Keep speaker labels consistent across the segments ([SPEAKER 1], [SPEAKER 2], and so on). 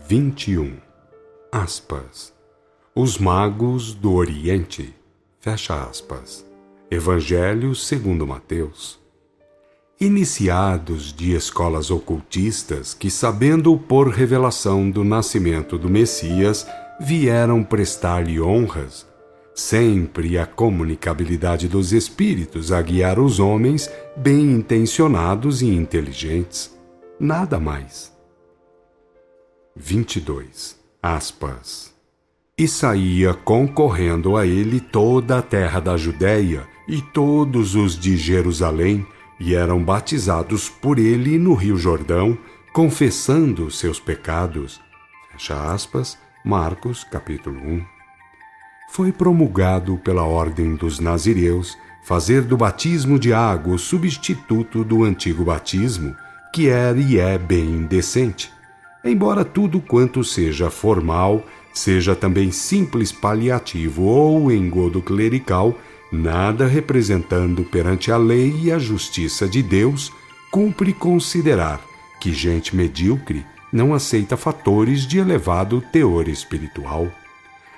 [SPEAKER 1] 21. Aspas. Os magos do Oriente. Fecha aspas. Evangelho segundo Mateus. Iniciados de escolas ocultistas que, sabendo por revelação do nascimento do Messias, vieram prestar-lhe honras, sempre a comunicabilidade dos espíritos a guiar os homens bem-intencionados e inteligentes. Nada mais. 22. Aspas. E saía concorrendo a ele toda a terra da Judéia e todos os de Jerusalém, e eram batizados por ele no rio Jordão, confessando seus pecados. Fecha aspas, Marcos, capítulo 1. Foi promulgado pela ordem dos nazireus fazer do batismo de água o substituto do antigo batismo, que era e é bem indecente. Embora tudo quanto seja formal, seja também simples paliativo ou engodo clerical, nada representando perante a lei e a justiça de Deus, cumpre considerar que gente medíocre não aceita fatores de elevado teor espiritual.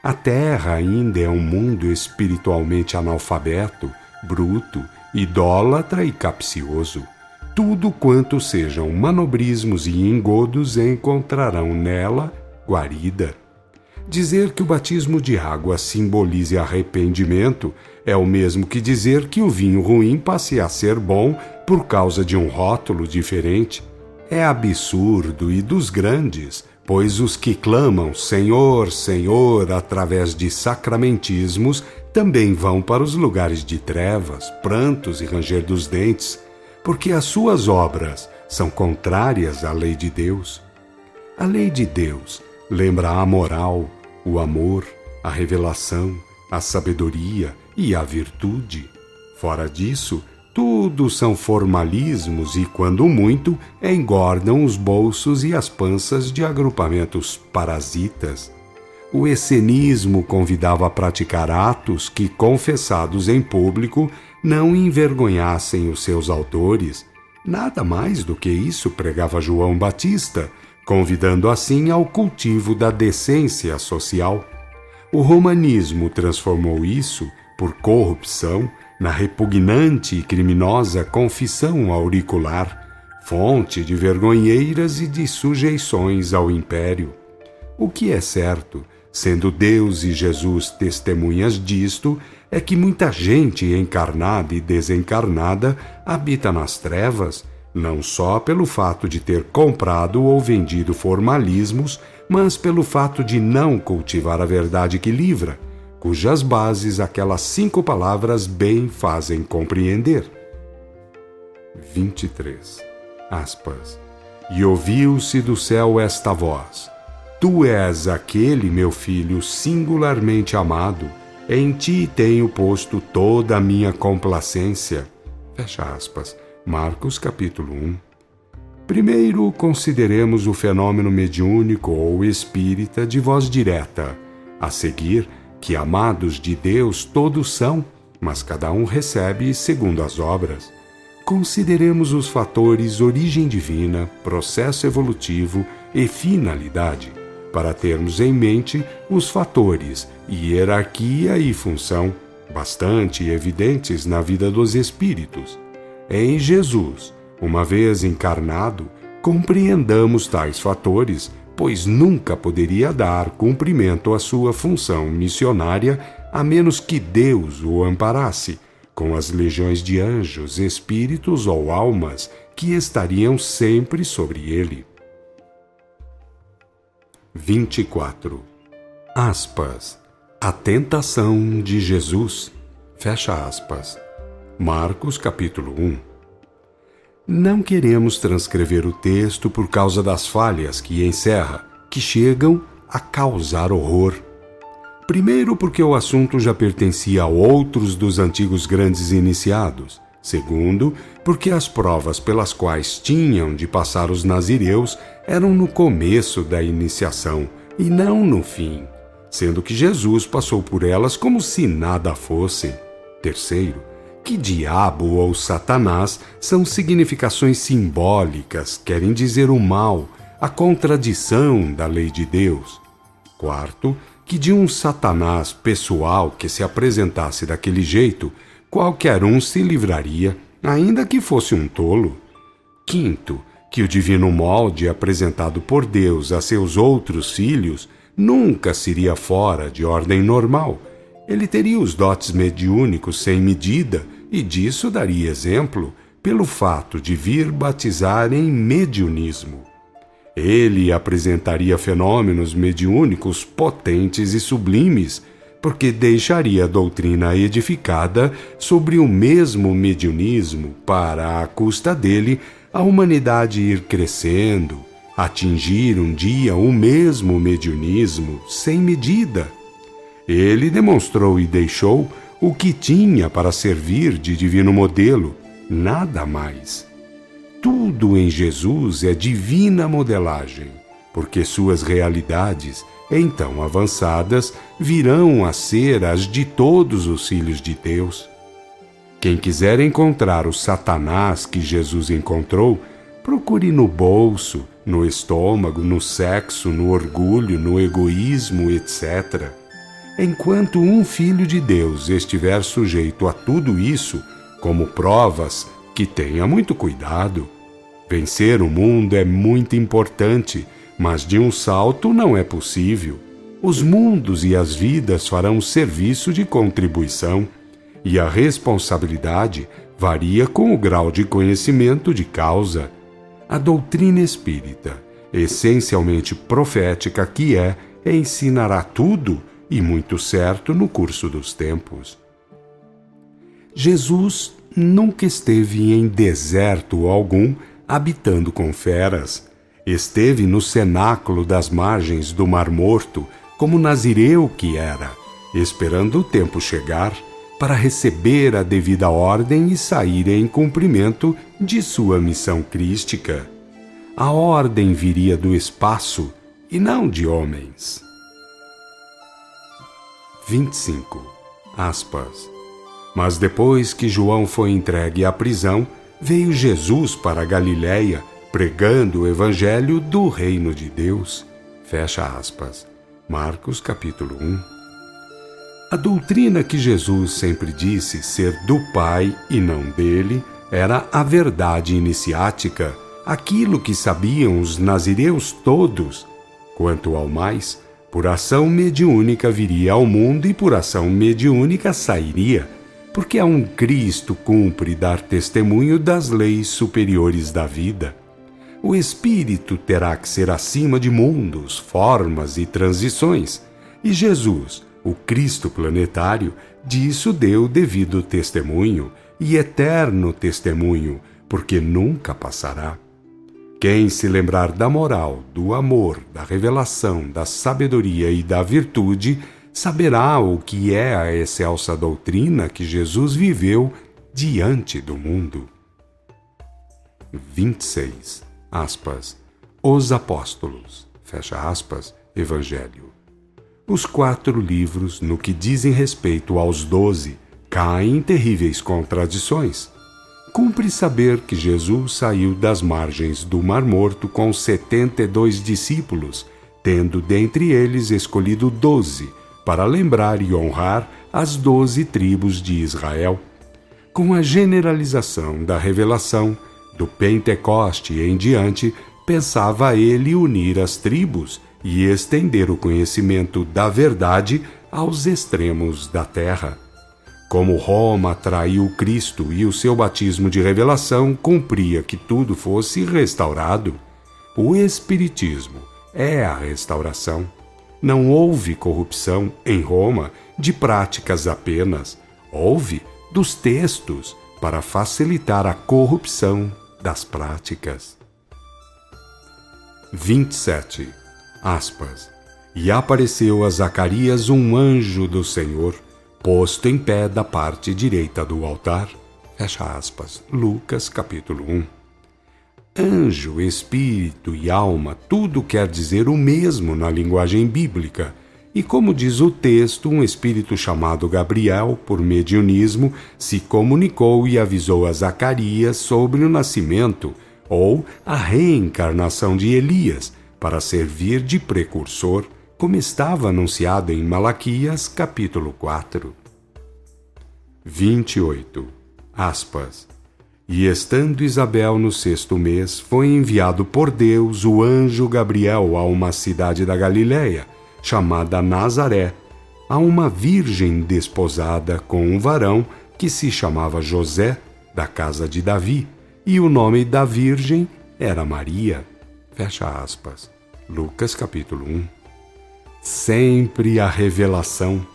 [SPEAKER 1] A Terra ainda é um mundo espiritualmente analfabeto, bruto, idólatra e capcioso. Tudo quanto sejam manobrismos e engodos encontrarão nela guarida. Dizer que o batismo de água simbolize arrependimento é o mesmo que dizer que o vinho ruim passe a ser bom por causa de um rótulo diferente. É absurdo e dos grandes, pois os que clamam Senhor, Senhor através de sacramentismos também vão para os lugares de trevas, prantos e ranger dos dentes, porque as suas obras são contrárias à lei de Deus. A lei de Deus lembra a moral, o amor, a revelação, a sabedoria e a virtude. Fora disso, tudo são formalismos e, quando muito, engordam os bolsos e as panças de agrupamentos parasitas. O essenismo convidava a praticar atos que, confessados em público, não envergonhassem os seus autores. Nada mais do que isso pregava João Batista, convidando assim ao cultivo da decência social. O romanismo transformou isso, por corrupção, na repugnante e criminosa confissão auricular, fonte de vergonheiras e de sujeições ao império. O que é certo, sendo Deus e Jesus testemunhas disto, é que muita gente encarnada e desencarnada habita nas trevas, não só pelo fato de ter comprado ou vendido formalismos, mas pelo fato de não cultivar a verdade que livra, cujas bases aquelas 5 palavras bem fazem compreender. 23. Aspas. E ouviu-se do céu esta voz: Tu és aquele, meu filho, singularmente amado, em ti tenho posto toda a minha complacência. Fecha aspas. Marcos, capítulo 1. Primeiro, consideremos o fenômeno mediúnico ou espírita de voz direta. A seguir, que amados de Deus todos são, mas cada um recebe segundo as obras. Consideremos os fatores origem divina, processo evolutivo e finalidade, para termos em mente os fatores hierarquia e função, bastante evidentes na vida dos espíritos. Em Jesus, uma vez encarnado, compreendamos tais fatores, pois nunca poderia dar cumprimento à sua função missionária a menos que Deus o amparasse, com as legiões de anjos, espíritos ou almas que estariam sempre sobre ele. 24. Aspas. A tentação de Jesus. Fecha aspas. Marcos, capítulo 1. Não queremos transcrever o texto por causa das falhas que encerra, que chegam a causar horror. Primeiro, porque o assunto já pertencia a outros dos antigos grandes iniciados. Segundo, porque as provas pelas quais tinham de passar os nazireus eram no começo da iniciação e não no fim, sendo que Jesus passou por elas como se nada fossem. Terceiro, que diabo ou Satanás são significações simbólicas, querem dizer o mal, a contradição da lei de Deus. Quarto, que de um Satanás pessoal que se apresentasse daquele jeito, qualquer um se livraria, ainda que fosse um tolo. Quinto, que o divino molde apresentado por Deus a seus outros filhos nunca seria fora de ordem normal. Ele teria os dotes mediúnicos sem medida e disso daria exemplo pelo fato de vir batizar em mediunismo. Ele apresentaria fenômenos mediúnicos potentes e sublimes, porque deixaria a doutrina edificada sobre o mesmo mediunismo para, à custa dele, a humanidade ir crescendo, atingir um dia o mesmo mediunismo sem medida. Ele demonstrou e deixou o que tinha para servir de divino modelo, nada mais. Tudo em Jesus é divina modelagem, porque suas realidades, então avançadas, virão a ser as de todos os filhos de Deus. Quem quiser encontrar o Satanás que Jesus encontrou, procure no bolso, no estômago, no sexo, no orgulho, no egoísmo, etc. Enquanto um filho de Deus estiver sujeito a tudo isso, como provas, que tenha muito cuidado. Vencer o mundo é muito importante, mas de um salto não é possível. Os mundos e as vidas farão serviço de contribuição, e a responsabilidade varia com o grau de conhecimento de causa. A doutrina espírita, essencialmente profética que é, ensinará tudo e muito certo no curso dos tempos. Jesus nunca esteve em deserto algum habitando com feras. Esteve no cenáculo das margens do Mar Morto, como nazireu que era, esperando o tempo chegar para receber a devida ordem e sair em cumprimento de sua missão crística. A ordem viria do espaço e não de homens. 25. Aspas. Mas depois que João foi entregue à prisão, veio Jesus para a Galiléia, pregando o evangelho do reino de Deus. Fecha aspas. Marcos capítulo 1. A doutrina que Jesus sempre disse ser do Pai e não dele era a verdade iniciática, aquilo que sabiam os nazireus todos. Quanto ao mais, por ação mediúnica viria ao mundo e por ação mediúnica sairia, porque a um Cristo cumpre dar testemunho das leis superiores da vida. O espírito terá que ser acima de mundos, formas e transições, e Jesus, o Cristo planetário, disso deu devido testemunho e eterno testemunho, porque nunca passará. Quem se lembrar da moral, do amor, da revelação, da sabedoria e da virtude, saberá o que é a excelsa doutrina que Jesus viveu diante do mundo. 26. Aspas. Os Apóstolos. Fecha aspas. Evangelho. Os 4 livros, no que dizem respeito aos 12, caem em terríveis contradições. Cumpre saber que Jesus saiu das margens do Mar Morto com 72 discípulos, tendo dentre eles escolhido 12, para lembrar e honrar as 12 tribos de Israel. Com a generalização da revelação, do Pentecoste em diante, pensava ele unir as tribos e estender o conhecimento da verdade aos extremos da terra. Como Roma traiu Cristo e o seu batismo de revelação cumpria que tudo fosse restaurado, o Espiritismo é a restauração. Não houve corrupção em Roma de práticas apenas, houve dos textos para facilitar a corrupção das práticas. 27. Aspas. E apareceu a Zacarias um anjo do Senhor, posto em pé da parte direita do altar. Fecha aspas. Lucas capítulo 1. Anjo, espírito e alma, tudo quer dizer o mesmo na linguagem bíblica. E como diz o texto, um espírito chamado Gabriel, por mediunismo, se comunicou e avisou a Zacarias sobre o nascimento, ou a reencarnação de Elias, para servir de precursor, como estava anunciado em Malaquias, capítulo 4. 28. Aspas. E estando Isabel no 6º mês, foi enviado por Deus o anjo Gabriel a uma cidade da Galiléia, chamada Nazaré, a uma virgem desposada com um varão que se chamava José, da casa de Davi, e o nome da virgem era Maria. Fecha aspas. Lucas capítulo 1. Sempre a revelação,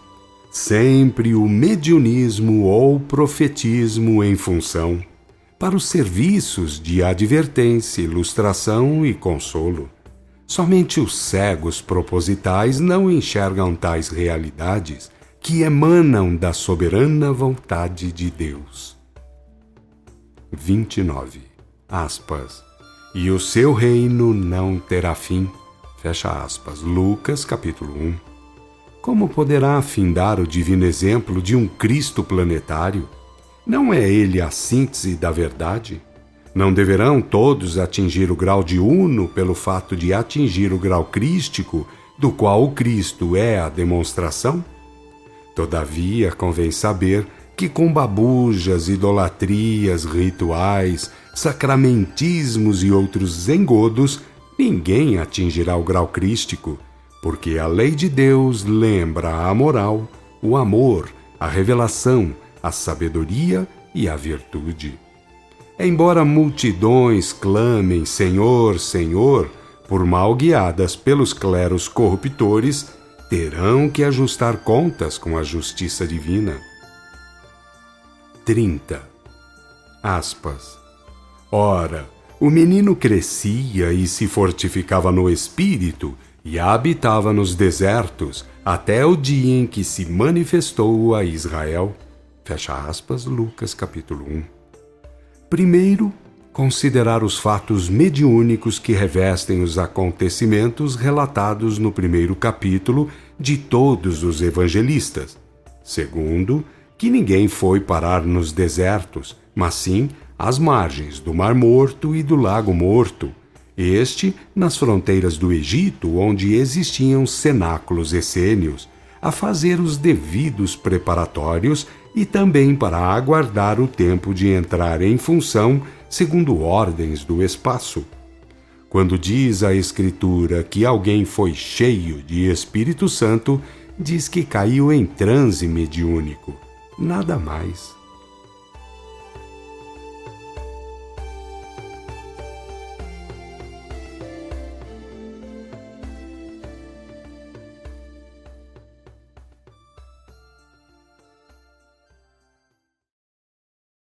[SPEAKER 1] sempre o mediunismo ou profetismo em função, para os serviços de advertência, ilustração e consolo. Somente os cegos propositais não enxergam tais realidades que emanam da soberana vontade de Deus. 29. Aspas. E o seu reino não terá fim. Fecha aspas. Lucas capítulo 1. Como poderá afindar o divino exemplo de um Cristo planetário? Não é ele a síntese da verdade? Não deverão todos atingir o grau de uno pelo fato de atingir o grau crístico, do qual o Cristo é a demonstração? Todavia, convém saber que com babujas, idolatrias, rituais, sacramentismos e outros engodos, ninguém atingirá o grau crístico, porque a lei de Deus lembra a moral, o amor, a revelação, a sabedoria e a virtude. Embora multidões clamem Senhor, Senhor, por mal guiadas pelos cleros corruptores, terão que ajustar contas com a justiça divina. 30. Aspas. Ora, o menino crescia e se fortificava no espírito e habitava nos desertos até o dia em que se manifestou a Israel. Fecha aspas, Lucas capítulo 1. Primeiro, considerar os fatos mediúnicos que revestem os acontecimentos relatados no primeiro capítulo de todos os evangelistas. Segundo, que ninguém foi parar nos desertos, mas sim às margens do Mar Morto e do Lago Morto, este nas fronteiras do Egito, onde existiam cenáculos essênios, a fazer os devidos preparatórios e também para aguardar o tempo de entrar em função segundo ordens do espaço. Quando diz a Escritura que alguém foi cheio de Espírito Santo, diz que caiu em transe mediúnico, nada mais.